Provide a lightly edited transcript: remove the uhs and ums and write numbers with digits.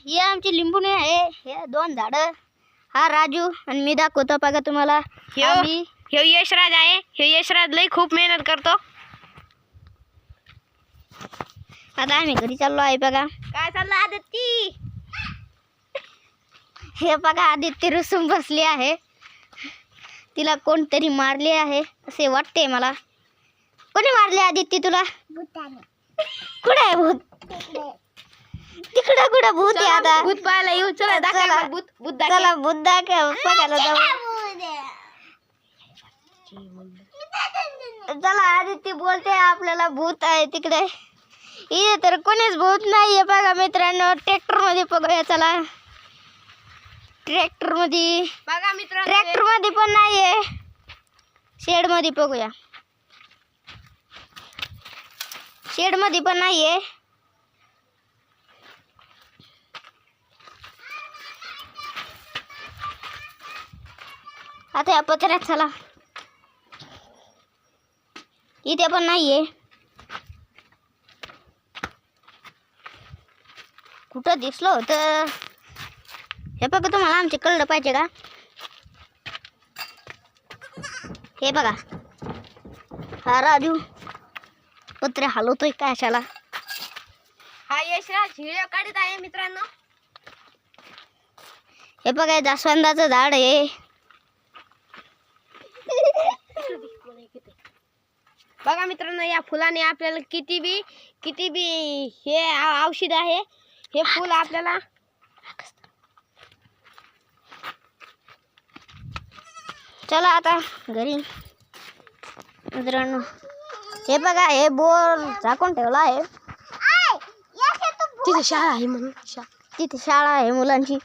हे आमची लिंबूने आहे, हे 2 झाडं. हा राजू आणि मी दाखवतो बघा तुम्हाला. ह्यो यशराज आहे. ह्यो यशराज लई खूप मेहनत करतो. आता आम्ही घरी चाललो आहे बघा. काय चाललं आदिती? हे बघा आदित्य रुसून बसली आहे. तिला कोणतरी मारले आहे असे वाटते मला. कोणी मारले आदित्य तुला? कुठे आहे भूत? तिकडे कुठे भूत आहे? आता भूत पाहायला येऊ. चला दाखवा भूत. चला भूत दाखव बघायला जाऊ. चला आदित्य बोलते आपल्याला भूत आहे तिकडे. इथे तर कोणीच भूत नाहीये बघा मित्रांनो. ट्रॅक्टर मध्ये बघूया. चला ट्रॅक्टर मध्ये बघा मित्रांनो, ट्रॅक्टर मध्ये पण नाहीये. शेड मध्ये बघूया. शेड मध्ये पण नाहीये. आता या पत्र्यात चला. इथे पण नाहीये. कुठं दिसलं होतं? हे बघा तुम्हाला आमचे कळलं पाहिजे का? हे बघा हा राजू पत्रे हलवतोय कशाला? हा यशराज व्हिडिओ काढत आहे मित्रांनो. हे बघा जास्वंदाचं झाड आहे. बघा मित्रांनो, या फुलाने आपल्याला किती बी हे औषध आहे. हे फुल आपल्याला चला आता घरी मित्रांनो. हे बघा हे बोर झाकून ठेवला आहे. तिथे शाळा आहे म्हणून. तिथे शाळा आहे मुलांची.